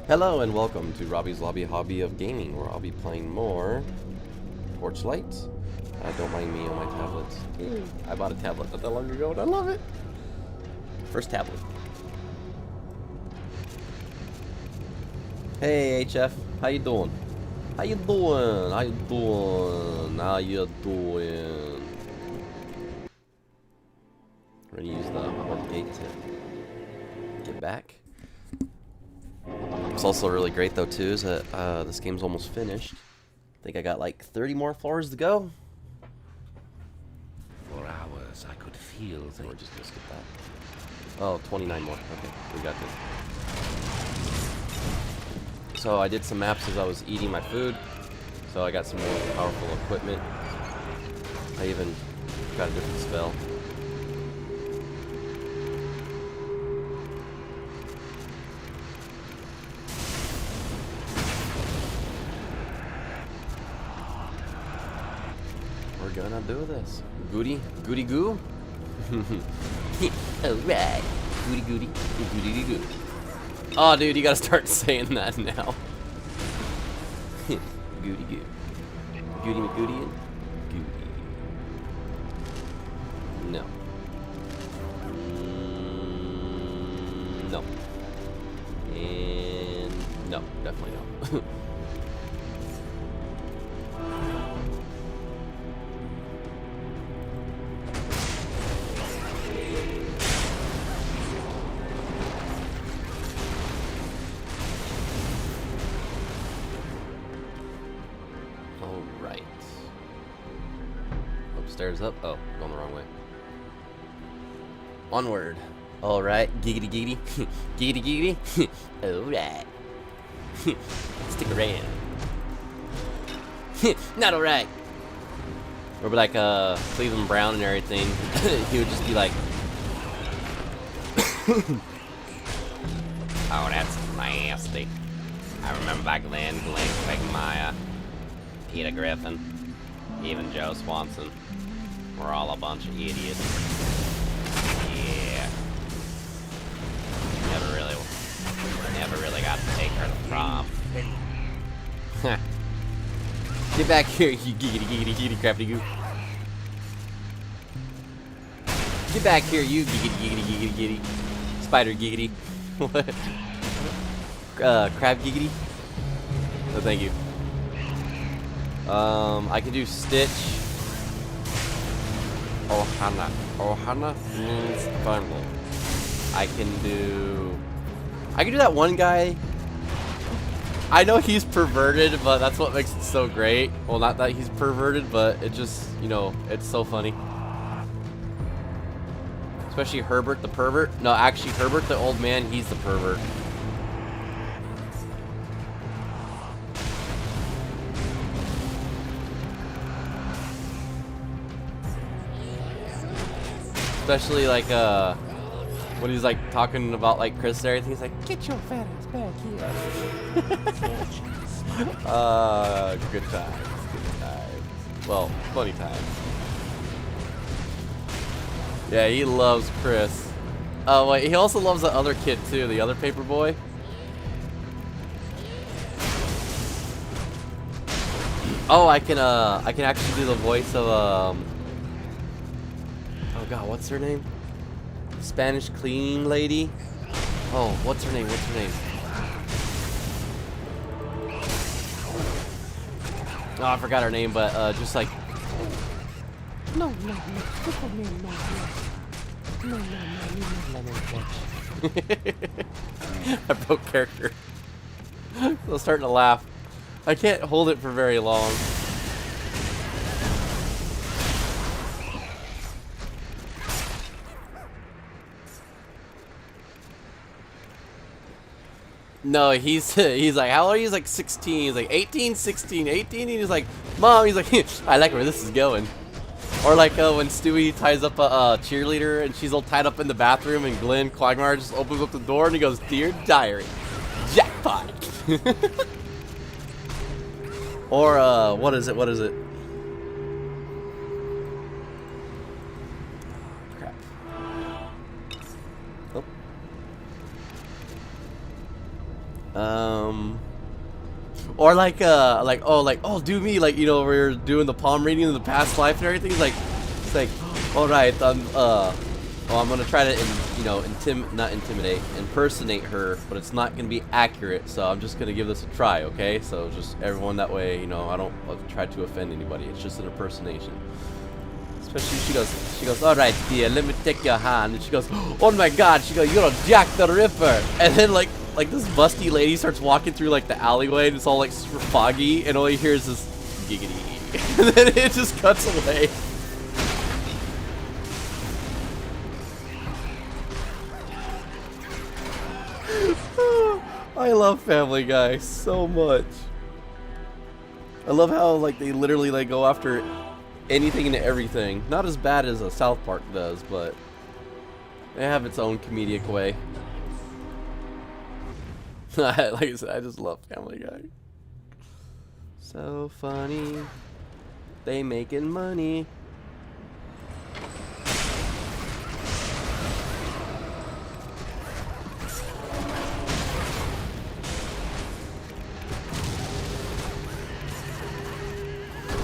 Hello and welcome to Robbie's Lobby Hobby of Gaming, where I'll be playing more Torchlight. Don't mind me on my tablet. I bought a tablet not that long ago and I love it. First tablet. Hey HF, how you doing? How you doing? How you doing? How you doing? We're gonna use the hard gate to get back. What's also really great though too is that this game's almost finished. I think I got like 30 more floors to go. For hours I could feel the... We're just gonna skip that. Oh, 29 more. Okay, we got this. So I did some maps as I was eating my food. So I got some more powerful equipment. I even got a different spell. We're gonna do this. Goody goo. Alright. Goody goo. Oh, dude, you gotta start saying that now. Goody goo. Goody McGoody. Goody. No. No. And no, definitely no. Stairs up. Oh, going the wrong way. Onward. Alright. Giggity. Giggity. Alright. Stick around. Not alright. Or like Cleveland Brown and everything. He would just be like, oh, that's nasty. I remember back then, Glenn Maya, Peter Griffin, even Joe Swanson. We're all a bunch of idiots. Yeah. Never really got to take her to prom. Get back here, you giggity crafty goo. Get back here, you giggity. Spider giggity. What? Crab giggity? Oh, thank you. I can do Stitch. Ohana means bundle. I can do that one guy. I know he's perverted, but that's what makes it so great. Well, not that he's perverted, but it just, you know, it's so funny. Especially Herbert the pervert. No, actually Herbert the old man, he's the pervert. Especially like when he's like talking about like Chris and everything, he's like, "Get your fat ass back here." Good times. Well, funny times. Yeah, he loves Chris. Oh wait, he also loves the other kid too, the other paper boy. Oh, I can actually do the voice of oh god, what's her name? Spanish cleaning lady? Oh, what's her name? Oh, I forgot her name, but just like no. I broke character. I was starting to laugh. I can't hold it for very long. No, he's like, how old are you? He's like 16. He's like 18, 16, 18. And he's like, Mom, he's like, I like where this is going. Or like when Stewie ties up a cheerleader and she's all tied up in the bathroom and Glenn Quagmire just opens up the door and he goes, "Dear Diary, jackpot." Or what is it? Crap. Oh. Or like oh do me, like, you know, we're doing the palm reading in the past life and everything. It's like all right, I'm gonna try to not intimidate, impersonate her, but it's not gonna be accurate. So I'm just gonna give this a try, okay? So just everyone, that way, you know, I don't try to offend anybody. It's just an impersonation. Especially she goes, all right, dear, let me take your hand. And she goes, oh my God. She goes, you're Jack the Ripper. And then like this busty lady starts walking through like the alleyway, and it's all like super foggy, and all you hear is this giggity, and then it just cuts away. I love Family Guy so much. I love how like they literally like go after anything and everything. Not as bad as a South Park does, but they have its own comedic way. Like I said, I just love Family Guy. So funny. They making money.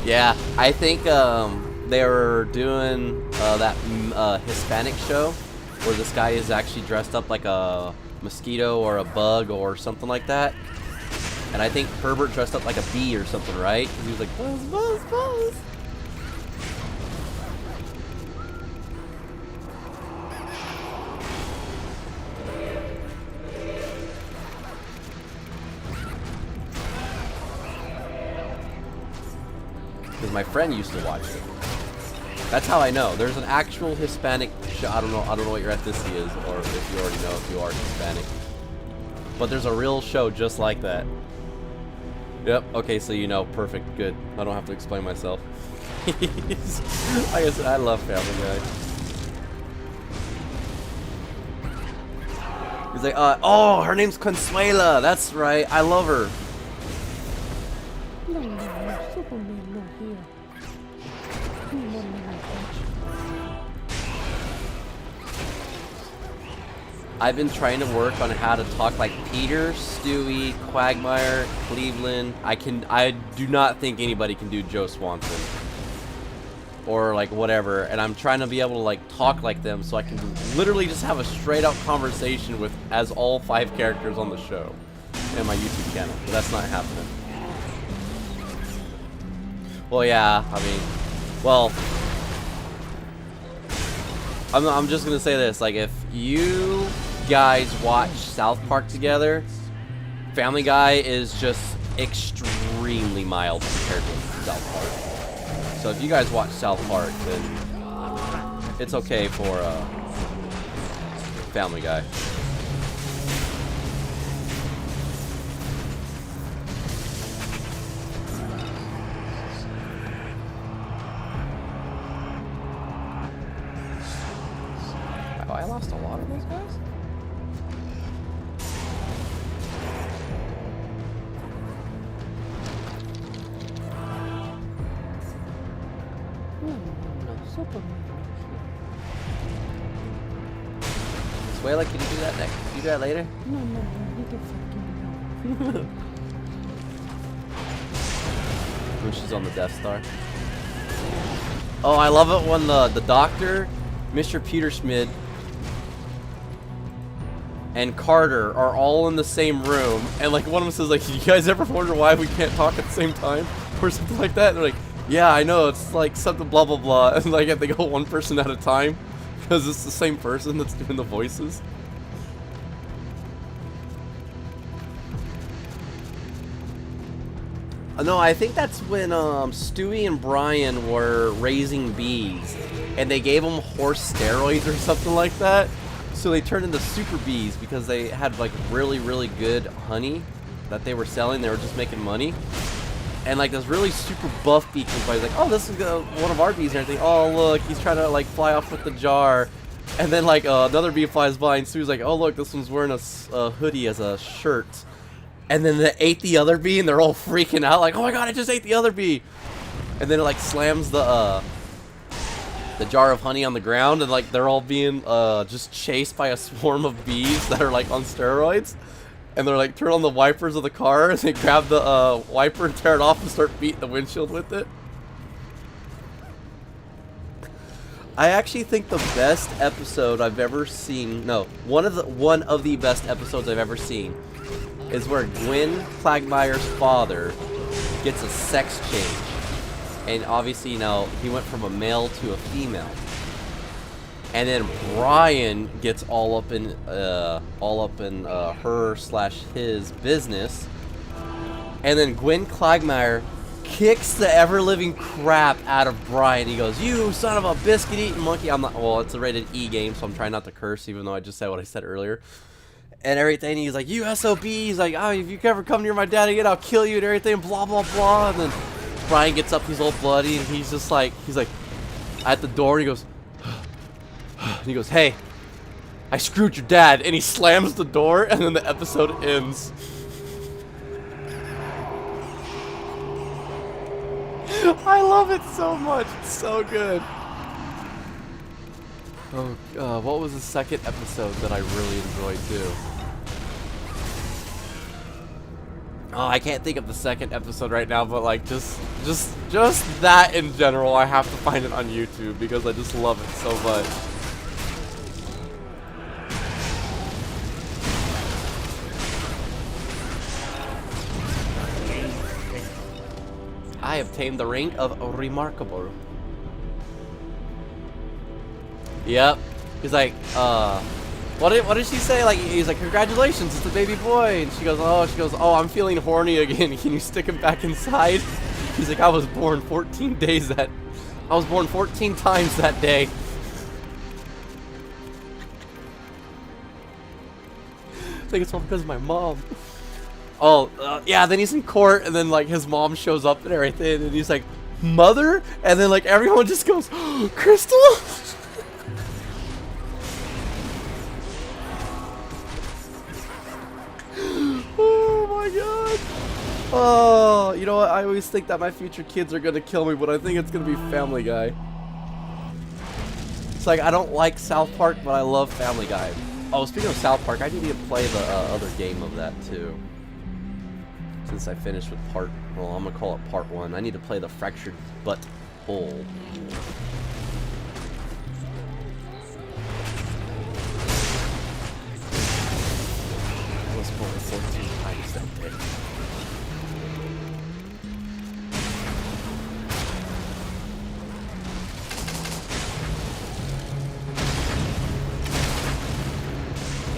Yeah, I think they were doing that Hispanic show where this guy is actually dressed up like a mosquito or a bug or something like that. And I think Herbert dressed up like a bee or something, right? He was like, buzz, buzz, buzz. Because my friend used to watch it. That's how I know. There's an actual Hispanic show. I don't know what your ethnicity is, or if you already know if you are Hispanic. But there's a real show just like that. Yep. Okay, so you know. Perfect. Good. I don't have to explain myself. Like I said, I love Family Guy. He's like, oh, her name's Consuela. That's right. I love her. I've been trying to work on how to talk like Peter, Stewie, Quagmire, Cleveland. I do not think anybody can do Joe Swanson. Or like whatever. And I'm trying to be able to like talk like them so I can literally just have a straight up conversation with as all 5 characters on the show. And my YouTube channel. But that's not happening. Well, yeah, I mean, well, I'm just gonna say this, like, if you guys watch South Park together, Family Guy is just extremely mild compared to South Park. So if you guys watch South Park, then it's okay for Family Guy. I lost a lot of those guys? Suela, can you do that next? You do that later? No, you can fucking know. When she's on the Death Star. Oh, I love it when the doctor, Mr. Peter Schmid, and Carter are all in the same room, and like one of them says like, you guys ever wonder why we can't talk at the same time or something like that? And they're like, yeah, I know, it's like something blah blah blah, and like they go one person at a time because it's the same person that's doing the voices. No, I think that's when Stewie and Brian were raising bees, and they gave them horse steroids or something like that. So they turned into super bees because they had like really, really good honey that they were selling. They were just making money. And like this really super buff bee comes by, he's like, oh, this is one of our bees and everything. Oh, look, he's trying to like fly off with the jar. And then like another bee flies by, and Stu's like, oh, look, this one's wearing a hoodie as a shirt. And then they ate the other bee, and they're all freaking out like, oh my god, I just ate the other bee. And then it like slams the jar of honey on the ground, and like they're all being just chased by a swarm of bees that are like on steroids. and they're like turn on the wipers of the car and they grab the wiper and tear it off and start beating the windshield with it. I actually think the best episode I've ever seen, no, one of the best episodes I've ever seen is where Gwen Quagmire's father gets a sex change. And obviously, you know, he went from a male to a female. And then Brian gets all up in her/his business. And then Gwen Quagmire kicks the ever-living crap out of Brian. He goes, "You son of a biscuit-eating monkey." I'm not, well, it's a rated E game, so I'm trying not to curse, even though I just said what I said earlier. And everything, he's like, "You SOB." He's like, "Oh, if you ever come near my dad again, I'll kill you," and everything, blah, blah, blah. And then Brian gets up, he's all bloody, and he's just like, at the door, and he goes, and he goes, "Hey, I screwed your dad," and he slams the door, and then the episode ends. I love it so much. It's so good. Oh, what was the second episode that I really enjoyed too? Oh, I can't think of the second episode right now, but like just that in general, I have to find it on YouTube because I just love it so much. I obtained the rank of remarkable. Yep. He's like, what did she say? Like, he's like, "Congratulations, it's a baby boy." And she goes, "Oh, I'm feeling horny again. Can you stick him back inside?" He's like, I was born 14 times that day. I think it's all because of my mom. Oh, yeah, then he's in court, and then, like, his mom shows up and everything, and he's like, "Mother?" And then, like, everyone just goes, "Oh, Crystal?" Oh, my God. Oh, you know what? I always think that my future kids are going to kill me, but I think it's going to be Family Guy. It's like, I don't like South Park, but I love Family Guy. Oh, speaking of South Park, I need to play the other game of that, too. Since I finished with I'm gonna call it part 1. I need to play the Fractured Butt Hole. I was born 14 times that day.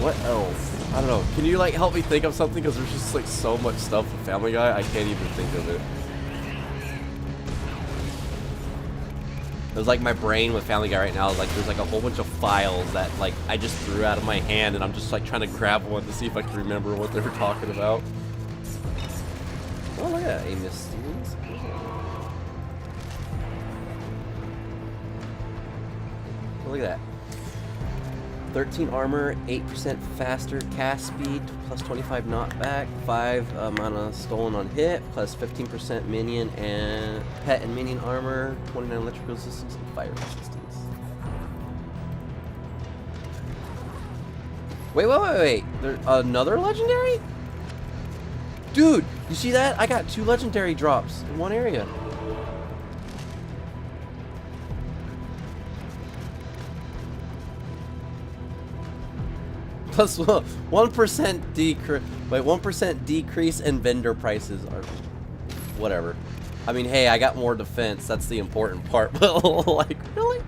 What else? I don't know. Can you like help me think of something? Because there's just like so much stuff with Family Guy, I can't even think of it. There's like my brain with Family Guy right now. Like there's like a whole bunch of files that like I just threw out of my hand, and I'm just like trying to grab one to see if I can remember what they were talking about. Oh, look at that, Amos Stevens. Oh, look at that. 13 armor, 8% faster cast speed, plus 25 knockback, 5 mana stolen on hit, plus 15% minion and pet and minion armor, 29 electrical resistance, and fire resistance. Wait. There's another legendary? Dude, you see that? I got 2 legendary drops in one area. Plus 1% decrease. Wait, 1% decrease in vendor prices are whatever. I mean, hey, I got more defense. That's the important part. But like, really?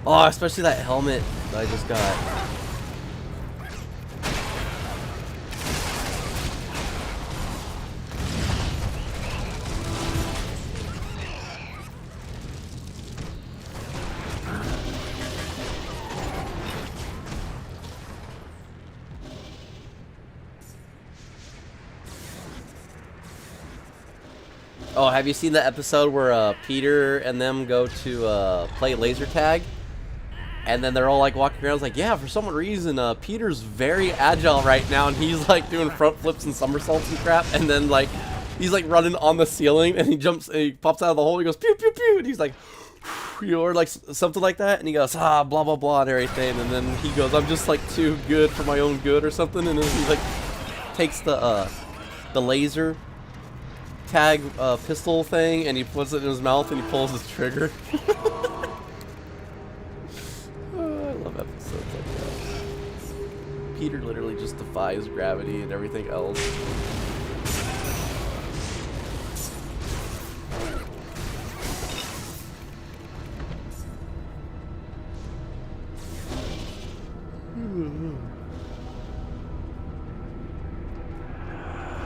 Oh, especially that helmet that I just got. Oh, have you seen the episode where Peter and them go to play laser tag? And then they're all like walking around like, yeah, for some reason, Peter's very agile right now, and he's like doing front flips and somersaults and crap, and then like, he's like running on the ceiling, and he jumps, and he pops out of the hole, he goes, pew, pew, pew, and he's like, you know, or like something like that, and he goes, blah, blah, blah, and everything, and then he goes, I'm just like too good for my own good or something, and then he's like, takes the laser tag pistol thing and he puts it in his mouth and he pulls his trigger. Oh, I love episodes like that. Peter literally just defies gravity and everything else.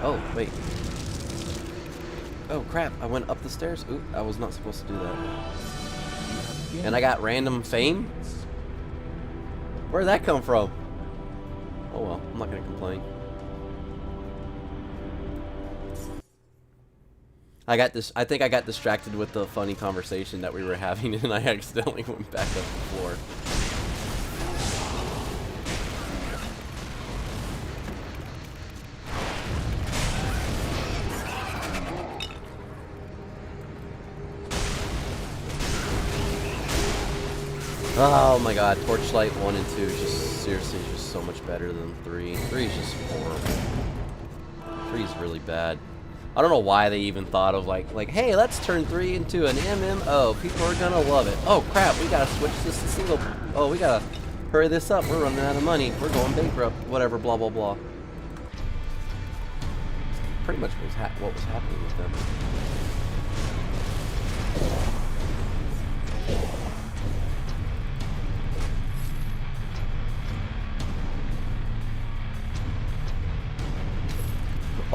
Oh, wait. Oh, crap. I went up the stairs. Ooh, I was not supposed to do that. And I got random fame? Where'd that come from? Oh, well. I'm not going to complain. I think I got distracted with the funny conversation that we were having and I accidentally went back up the floor. Oh my god, Torchlight 1 and 2 is just seriously just so much better than 3. 3 is just horrible. 3 is really bad. I don't know why they even thought of like, hey, let's turn 3 into an MMO. People are gonna love it. Oh crap, we gotta switch this to single. Oh, we gotta hurry this up. We're running out of money. We're going bankrupt. Whatever, blah blah blah. Pretty much what was happening with them.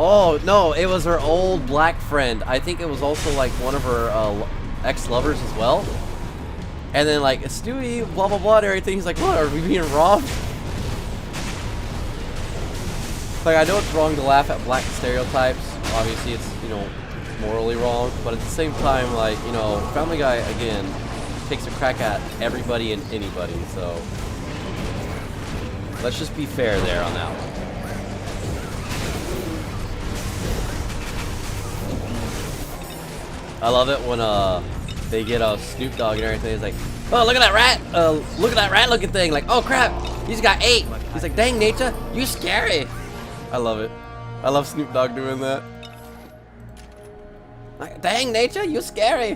Oh, no, it was her old black friend. I think it was also, like, one of her ex-lovers as well. And then, like, Stewie, blah, blah, blah, and everything. He's like, what, are we being robbed? Like, I know it's wrong to laugh at black stereotypes. Obviously, it's, you know, morally wrong. But at the same time, like, you know, Family Guy, again, takes a crack at everybody and anybody. So, let's just be fair there on that one. I love it when they get Snoop Dogg and everything. It's like, oh, look at that rat! Look at that rat-looking thing! Like, oh crap, he's got 8. He's like, dang, nature, you scary. I love it. I love Snoop Dogg doing that. Like, dang, nature, you scary.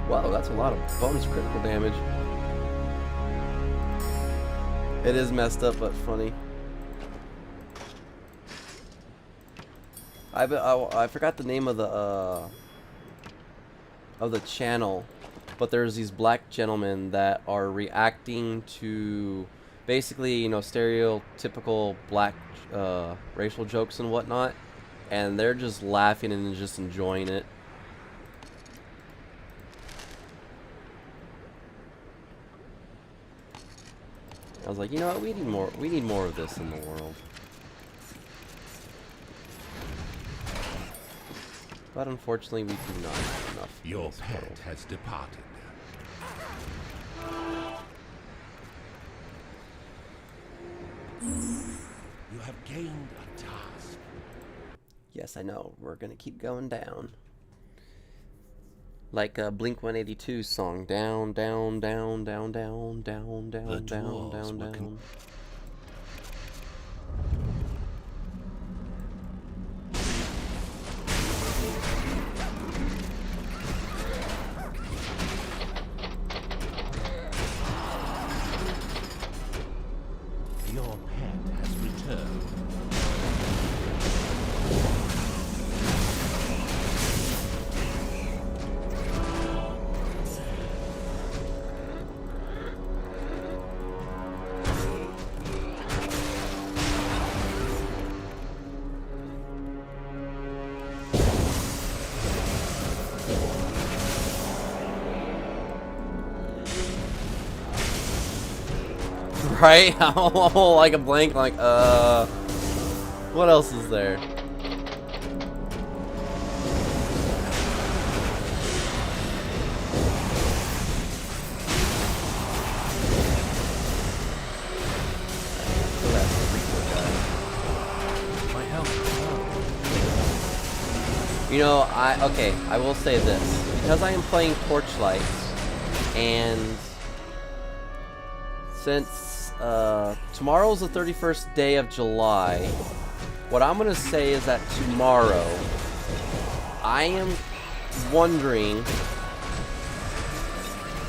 Whoa, that's a lot of bonus critical damage. It is messed up, but funny. I forgot the name of the channel, but there's these black gentlemen that are reacting to basically, you know, stereotypical black racial jokes and whatnot, and they're just laughing and just enjoying it. I was like, you know what, we need more of this in the world. But unfortunately, we do not have enough. Your pet has departed. You have gained a task. Yes, I know. We're gonna keep going down. Like a Blink-182 song. Down, down, down, down, down, down, down, down, down, down. Your pet has returned. Right? I'm like a blank, like, what else is there? My health. You know, I will say this. Because I am playing Torchlight, and since tomorrow's the 31st day of July. What I'm gonna say is that tomorrow, I am wondering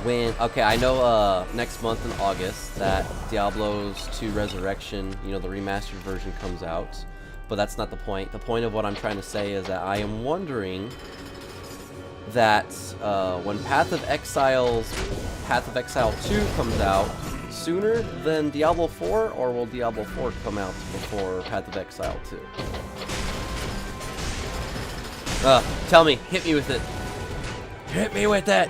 when. Okay, I know next month in August that Diablo's 2 Resurrection, you know, the remastered version comes out, but that's not the point. The point of what I'm trying to say is that I am wondering that when Path of Exile 2 comes out, sooner than Diablo 4, or will Diablo 4 come out before Path of Exile 2? Tell me, hit me with it. Hit me with it.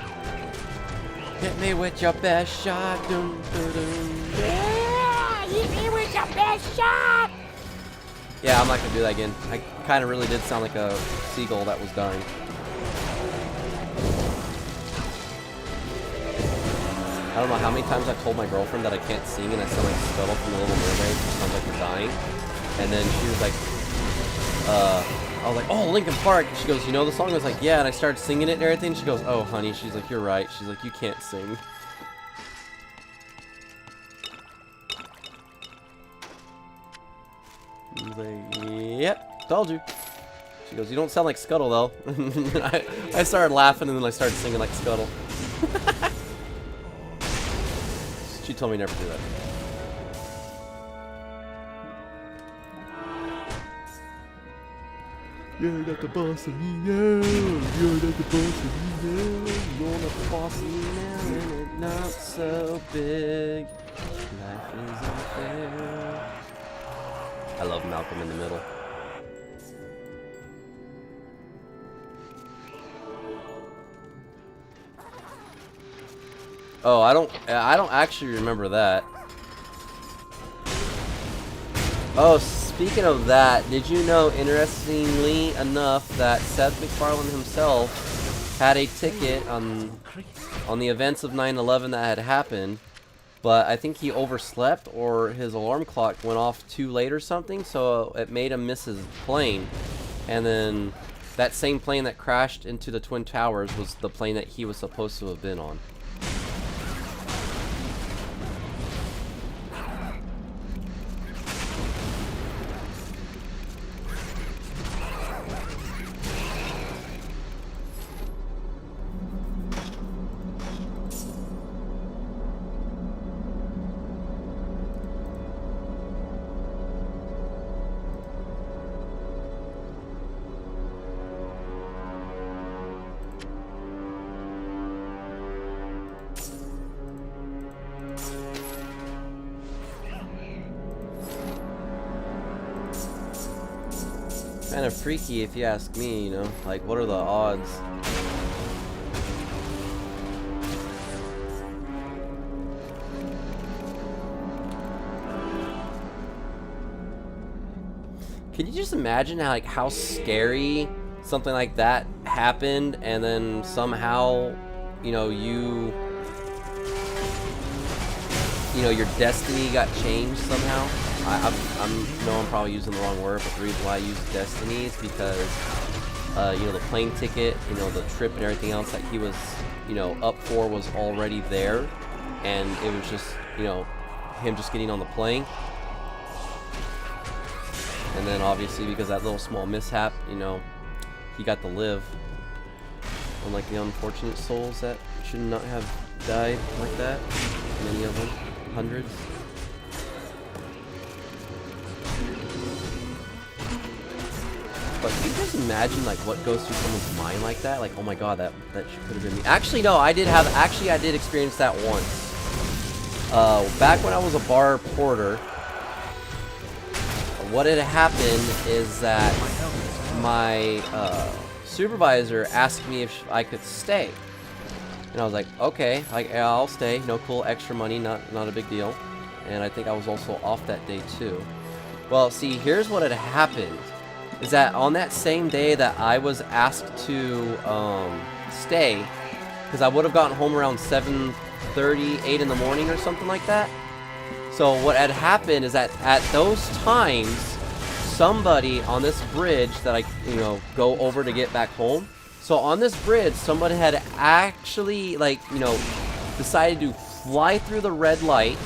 Hit me with your best shot. Dun, dun, dun. Yeah, hit me with your best shot. Yeah, I'm not gonna do that again. I kind of really did sound like a seagull that was dying. I don't know how many times I've told my girlfriend that I can't sing and I sound like Scuttle from The Little Mermaid, which sounds like you're dying. And then she was like, I was like, oh, Linkin Park. And she goes, you know the song? I was like, yeah. And I started singing it and everything. She goes, oh, honey. She's like, you're right. She's like, you can't sing. I was like, yep, told you. She goes, you don't sound like Scuttle, though. I started laughing and then I started singing like Scuttle. She told me never to do that. You're not the boss of me now. You're not the boss of me now. You're not the boss of me now, and it's not so big. Life is unfair. I love Malcolm in the Middle. Oh, I don't actually remember that. Oh, speaking of that, did you know, interestingly enough, that Seth MacFarlane himself had a ticket on the events of 9/11 that had happened, but I think he overslept or his alarm clock went off too late or something, so it made him miss his plane. And then that same plane that crashed into the Twin Towers was the plane that he was supposed to have been on. Kind of freaky if you ask me, you know, like what are the odds? Can you just imagine how scary something like that happened, and then somehow, you know, your destiny got changed somehow? I'm probably using the wrong word, but the reason why I use destiny is because, you know, the plane ticket, you know, the trip and everything else that he was, you know, up for was already there, and it was just, you know, him just getting on the plane. And then obviously because that little small mishap, you know, he got to live. Unlike the unfortunate souls that should not have died like that. Many of them. Hundreds. But can you just imagine like what goes through someone's mind like that? Like, oh my god, that could have been me. Actually, no, I did experience that once. Back when I was a bar porter, what had happened is that my supervisor asked me if I could stay. And I was like, okay, yeah, I'll stay. No, cool, extra money, not a big deal. And I think I was also off that day too. Well, see, here's what had happened. Is that on that same day that I was asked to stay, because I would have gotten home around 7:30, 8 in the morning or something like that. So what had happened is that at those times, somebody on this bridge that I, you know, go over to get back home. So on this bridge, somebody had actually, like, you know, decided to fly through the red light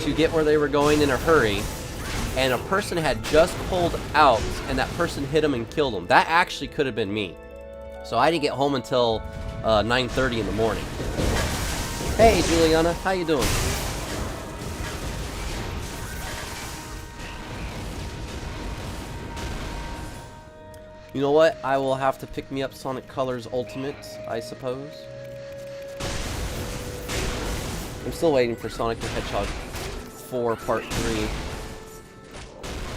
to get where they were going in a hurry, and a person had just pulled out, and that person hit him and killed him. That actually could have been me. So I didn't get home until 9:30 in the morning. Hey, Juliana, how you doing? You know what? I will have to pick me up Sonic Colors Ultimate, I suppose. I'm still waiting for Sonic the Hedgehog 4 Part 3.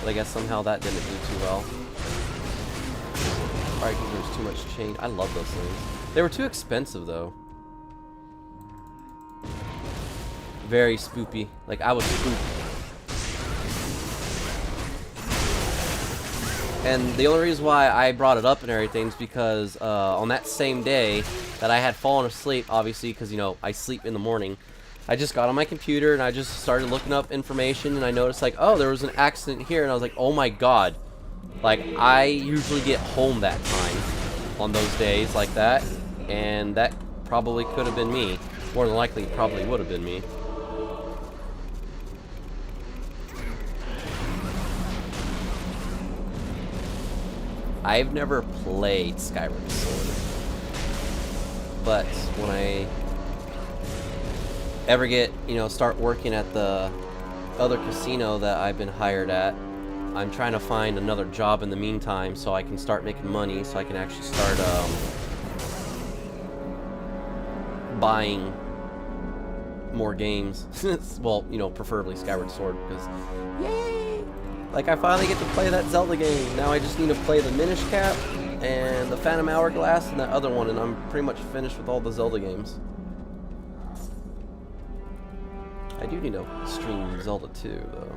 But I guess somehow that didn't do too well. Probably because there's too much change. I love those things. They were too expensive, though. Very spoopy. Like, I was spooked. And the only reason why I brought it up and everything is because on that same day that I had fallen asleep, obviously, because, you know, I sleep in the morning, I just got on my computer and I just started looking up information, and I noticed, like, oh, there was an accident here, and I was like, oh my god. Like, I usually get home that time on those days like that, and that probably could have been me. More than likely, it probably would have been me. I've never played Skyward Sword, but when I ever get, you know, start working at the other casino that I've been hired at, I'm trying to find another job in the meantime so I can start making money, so I can actually start buying more games. Well, you know, preferably Skyward Sword, because yay! Like, I finally get to play that Zelda game. Now I just need to play the Minish Cap and the Phantom Hourglass and that other one, and I'm pretty much finished with all the Zelda games. I do need to stream Zelda 2, though.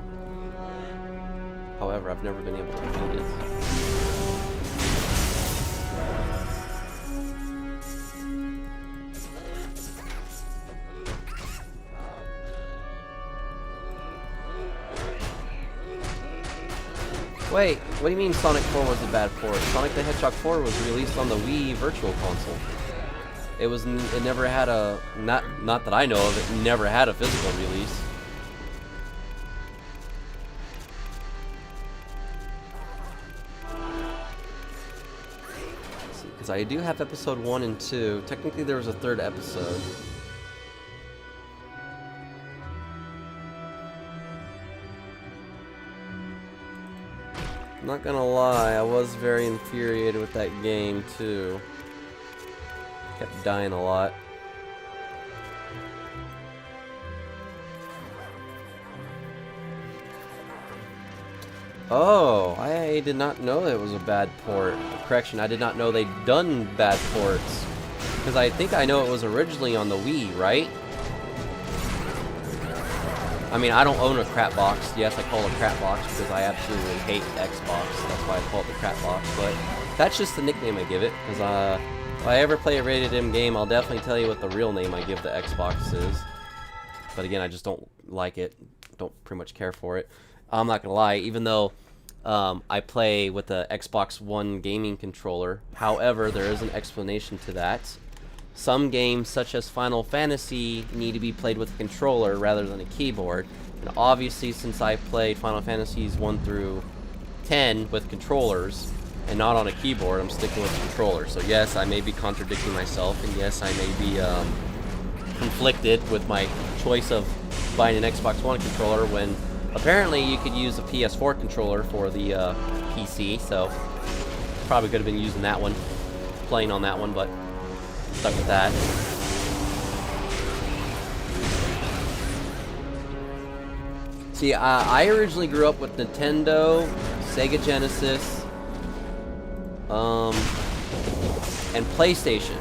However, I've never been able to beat it. Wait, what do you mean Sonic 4 was a bad port? Sonic the Hedgehog 4 was released on the Wii Virtual Console. It never had a, not that I know of, it never had a physical release. Because I do have episode 1 and 2. Technically there was a third episode. Not gonna lie, I was very infuriated with that game too. Kept dying a lot. Oh, I did not know that it was a bad port. Correction, I did not know they'd done bad ports. Because I think I know it was originally on the Wii, right? I mean, I don't own a crap box. Yes, I call it a crap box because I absolutely hate Xbox. That's why I call it the crap box. But that's just the nickname I give it. Because if I ever play a rated M game, I'll definitely tell you what the real name I give the Xbox is. But again, I just don't like it. Don't pretty much care for it. I'm not going to lie. Even though I play with the Xbox One gaming controller. However, there is an explanation to that. Some games, such as Final Fantasy, need to be played with a controller rather than a keyboard. And obviously, since I played Final Fantasies 1 through 10 with controllers, and not on a keyboard, I'm sticking with the controller. So yes, I may be contradicting myself, and yes, I may be conflicted with my choice of buying an Xbox One controller when apparently you could use a PS4 controller for the PC, so probably could have been using that one, playing on that one, but stuck with that. See, I originally grew up with Nintendo, Sega Genesis, and PlayStation.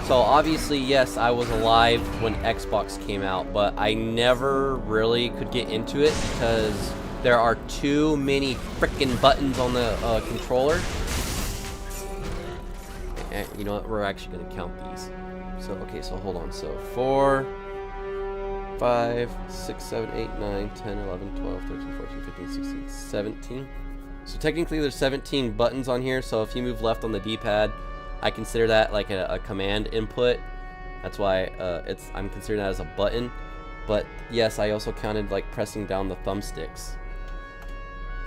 So obviously, yes, I was alive when Xbox came out, but I never really could get into it because there are too many frickin' buttons on the controller. You know what? We're actually going to count these. So, okay, so hold on. So, 4, 5, 6, 7, 8, 9, 10, 11, 12, 13, 14, 15, 16, 17. So, technically, there's 17 buttons on here. So, if you move left on the D-pad, I consider that like a command input. That's why I'm considering that as a button. But yes, I also counted like pressing down the thumbsticks.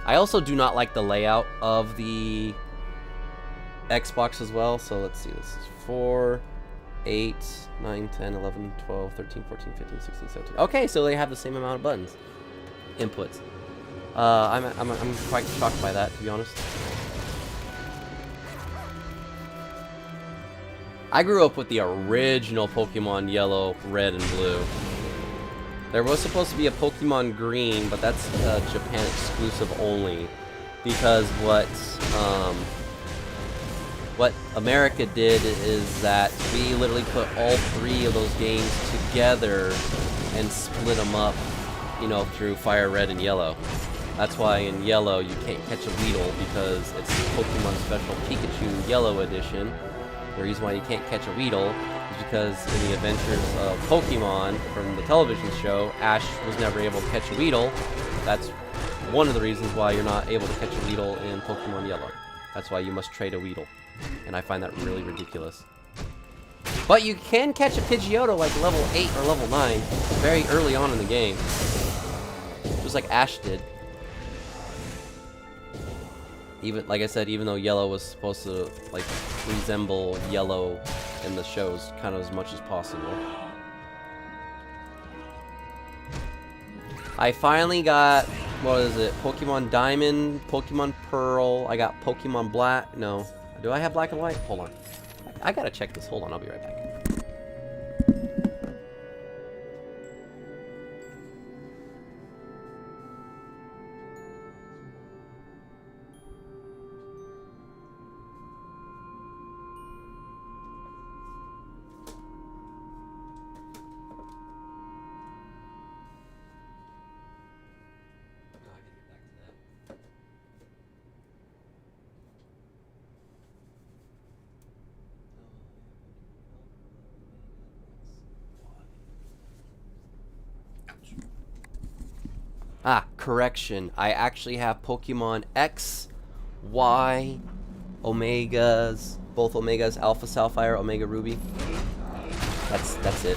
I also do not like the layout of the Xbox as well. So let's see, this is 4, 8, 9, 10, 11, 12, 13, 14, 15, 16, 17. Okay, so they have the same amount of buttons, inputs. I'm quite shocked by that, to be honest. I grew up with the original Pokemon Yellow, Red, and Blue. There was supposed to be a Pokemon Green, but that's Japan exclusive only. Because what America did is that we literally put all 3 of those games together and split them up, you know, through Fire Red and Yellow. That's why in Yellow you can't catch a Weedle because it's Pokemon Special Pikachu Yellow Edition. The reason why you can't catch a Weedle is because in the adventures of Pokemon from the television show, Ash was never able to catch a Weedle. That's one of the reasons why you're not able to catch a Weedle in Pokemon Yellow. That's why you must trade a Weedle. And I find that really ridiculous. But you can catch a Pidgeotto like level 8 or level 9 very early on in the game. Just like Ash did. Even, like I said, even though Yellow was supposed to like resemble Yellow in the shows kind of as much as possible. I finally got, what is it, Pokemon Diamond, Pokemon Pearl, I got Pokemon Black, no. Do I have Black and White? Hold on. I gotta check this, hold on, I'll be right back. Ah, correction. I actually have Pokemon X, Y, Omegas, both Omegas, Alpha Sapphire, Omega Ruby. That's it.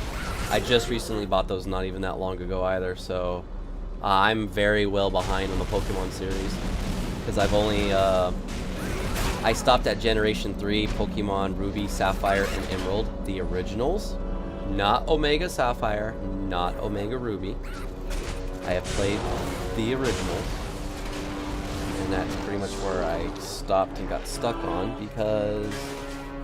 I just recently bought those not even that long ago either, so I'm very well behind on the Pokemon series. Because I've only, I stopped at Generation 3, Pokemon Ruby, Sapphire, and Emerald, the originals. Not Omega Sapphire, not Omega Ruby. I have played the originals, and that's pretty much where I stopped and got stuck on, because,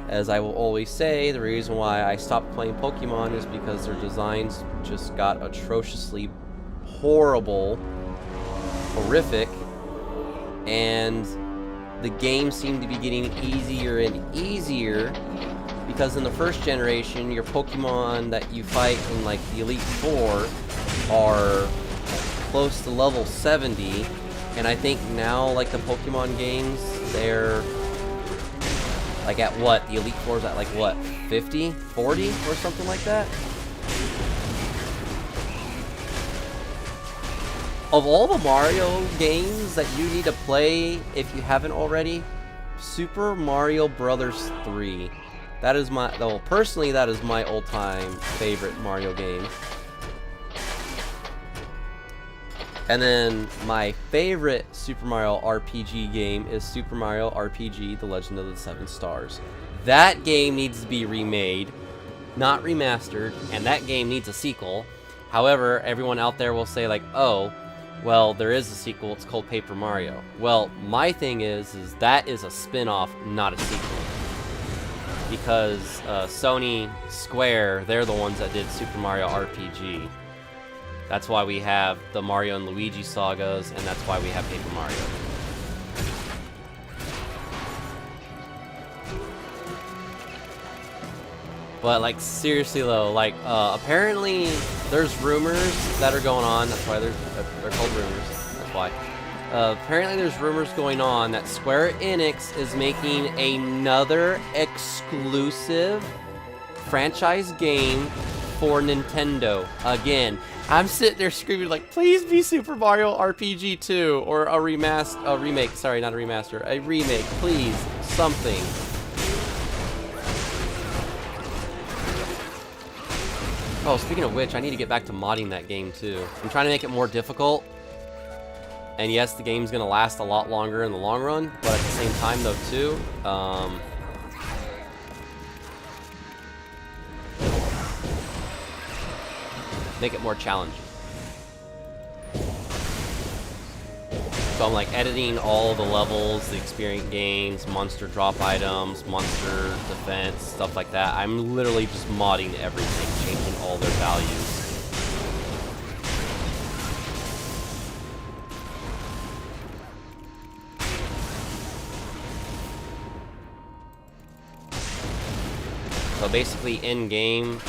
as I will always say, the reason why I stopped playing Pokemon is because their designs just got atrociously horrible, horrific, and the game seemed to be getting easier and easier, because in the first generation, your Pokemon that you fight in like the Elite Four are close to level 70, and I think now, like, the Pokemon games, they're like at what? The Elite Four's at like what? 50? 40? Or something like that? Of all the Mario games that you need to play, if you haven't already, Super Mario Brothers 3. That is my, well, personally, that is my all-time favorite Mario game. And then my favorite Super Mario RPG game is Super Mario RPG: The Legend of the Seven Stars. That game needs to be remade, not remastered, and that game needs a sequel. However, everyone out there will say like, oh, well, there is a sequel, it's called Paper Mario. Well, my thing is that is a spin-off, not a sequel. Because Sony Square, they're the ones that did Super Mario RPG. That's why we have the Mario and Luigi sagas, and that's why we have Paper Mario. But, like, seriously though, like, apparently there's rumors that are going on. That's why they're called rumors. That's why. Apparently there's rumors going on that Square Enix is making another exclusive franchise game for Nintendo. Again, I'm sitting there screaming like, please be Super Mario RPG 2 or a remake. Sorry, not a remaster. A remake, please. Something. Oh, speaking of which, I need to get back to modding that game too. I'm trying to make it more difficult. And yes, the game's gonna last a lot longer in the long run, but at the same time though too, make it more challenging. So I'm like editing all the levels, the experience gains, monster drop items, monster defense, stuff like that. I'm literally just modding everything, changing all their values. So basically in game,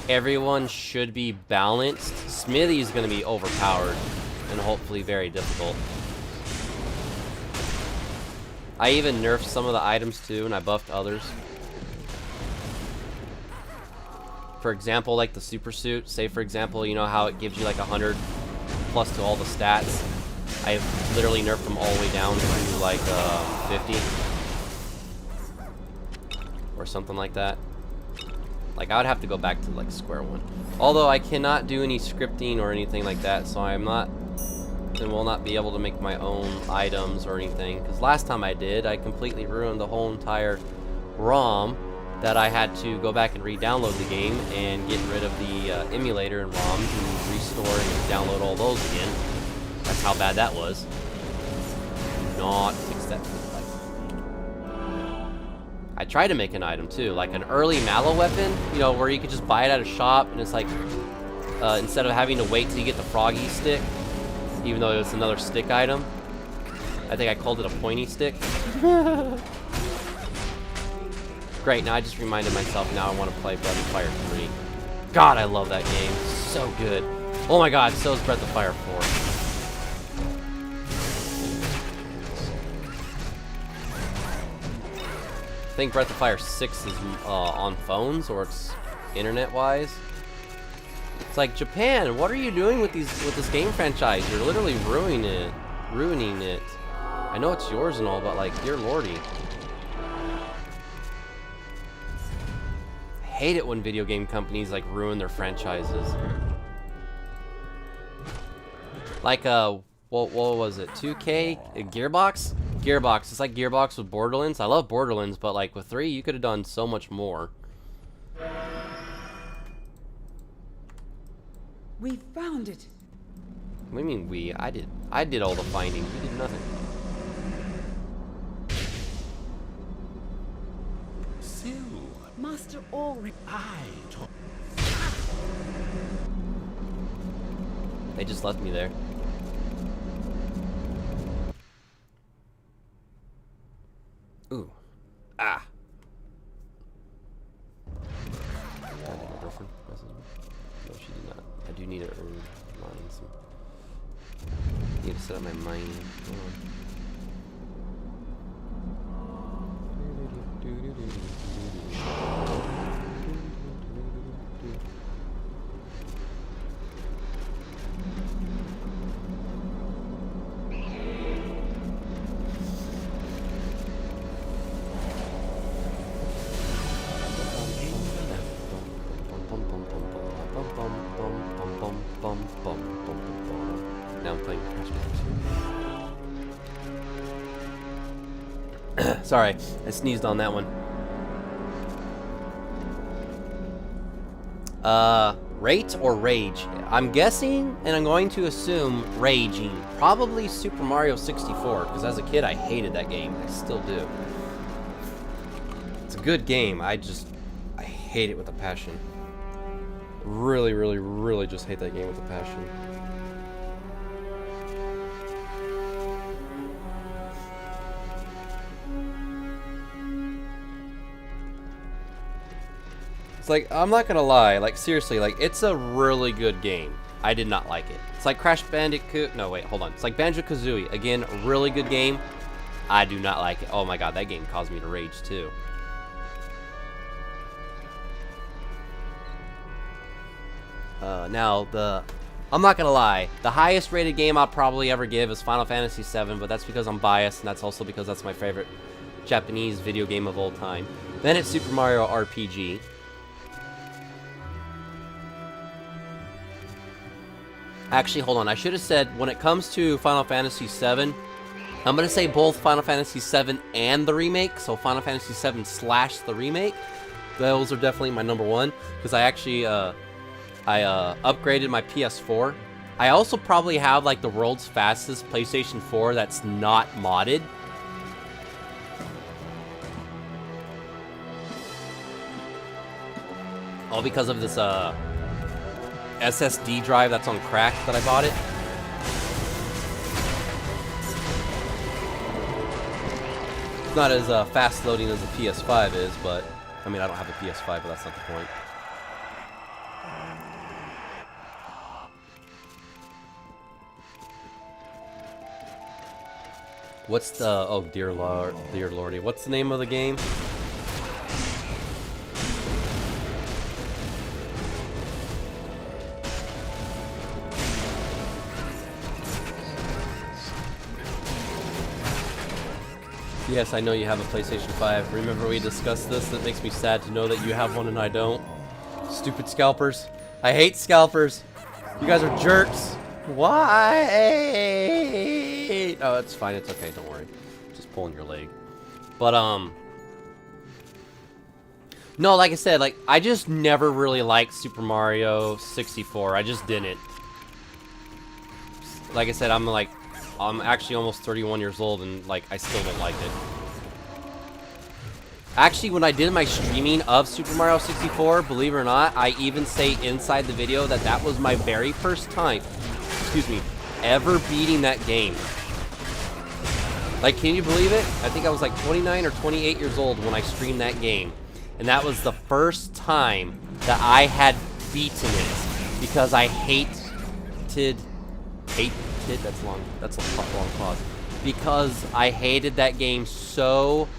everyone should be balanced. Smithy is going to be overpowered and hopefully very difficult. I even nerfed some of the items too, and I buffed others. For example, like the super suit. Say for example, you know how it gives you like 100 plus to all the stats. I literally nerfed them all the way down to like 50 or something like that. Like I would have to go back to like square one. Although I cannot do any scripting or anything like that, so I'm not and will not be able to make my own items or anything. Because last time I did, I completely ruined the whole entire ROM that I had to go back and re-download the game and get rid of the emulator and ROM to restore and download all those again. That's how bad that was. Do not fix that. I tried to make an item too, like an early mallow weapon, you know, where you could just buy it at a shop and it's like, instead of having to wait till you get the froggy stick, even though it's another stick item. I think I called it a pointy stick. Great, now I just reminded myself now I want to play Breath of Fire 3. God, I love that game. So good. Oh my god, so is Breath of Fire 4. I think Breath of Fire 6 is on phones, or it's internet-wise. It's like, Japan, what are you doing with this game franchise? You're literally ruining it. I know it's yours and all, but like, dear lordy. I hate it when video game companies like ruin their franchises. Like what was it? 2K? Gearbox? Gearbox. It's like Gearbox with Borderlands. I love Borderlands, but like with 3, you could have done so much more. We found it. What do you mean we? I did all the finding. You did nothing. Sue, Master Ulrich. They just left me there. Ooh. Ah. My girlfriend messaged me. No, she did not. I do need to earn mine. So I need to set up my mining. Hold on. Now I'm playing Crash Bandicoot. Sorry, I sneezed on that one. Rate or rage? I'm guessing, and I'm going to assume raging. Probably Super Mario 64, because as a kid I hated that game. I still do. It's a good game. I hate it with a passion. Really, really, really just hate that game with a passion. It's like, I'm not gonna lie, like seriously, like it's a really good game. I did not like it. It's like Crash Bandicoot, no wait, hold on. It's like Banjo-Kazooie, again, a really good game. I do not like it. Oh my god, that game caused me to rage too. Now, I'm not gonna lie, the highest rated game I'll probably ever give is Final Fantasy VII, but that's because I'm biased, and that's also because that's my favorite Japanese video game of all time. Then it's Super Mario RPG. Actually, hold on. I should have said, when it comes to Final Fantasy VII, I'm going to say both Final Fantasy VII and the remake. So Final Fantasy VII / the remake. Those are definitely my number one. Because I actually, upgraded my PS4. I also probably have, like, the world's fastest PlayStation 4 that's not modded. All because of this, SSD drive that's on crack that I bought it. It's not as fast loading as the PS5 is, but I mean, I don't have a PS5, but that's not the point. What's the, oh dear lordy, what's the name of the game? Yes, I know you have a PlayStation 5. Remember we discussed this? That makes me sad to know that you have one and I don't. Stupid scalpers. I hate scalpers. You guys are jerks. Why? Oh, it's fine. It's okay. Don't worry. Just pulling your leg. But, no, like I said, like, I just never really liked Super Mario 64. I just didn't. Like I said, I'm actually almost 31 years old and, like, I still don't like it. Actually, when I did my streaming of Super Mario 64, believe it or not, I even say inside the video that that was my very first time, excuse me, ever beating that game. Like, can you believe it? I think I was like 29 or 28 years old when I streamed that game. And that was the first time that I had beaten it because I hated, that's a long pause. Because I hated that game so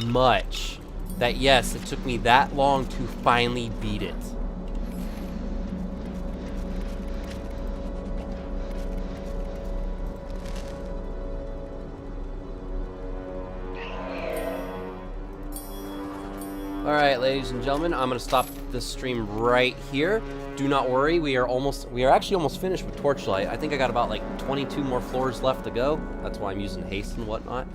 much that, yes, it took me that long to finally beat it. Alright, ladies and gentlemen, I'm going to stop this stream right here. Do not worry, we are actually almost finished with Torchlight. I think I got about like 22 more floors left to go. That's why I'm using haste and whatnot.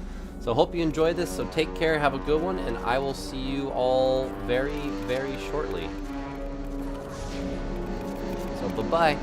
So hope you enjoyed this, so take care, have a good one, and I will see you all very, very shortly. So bye-bye.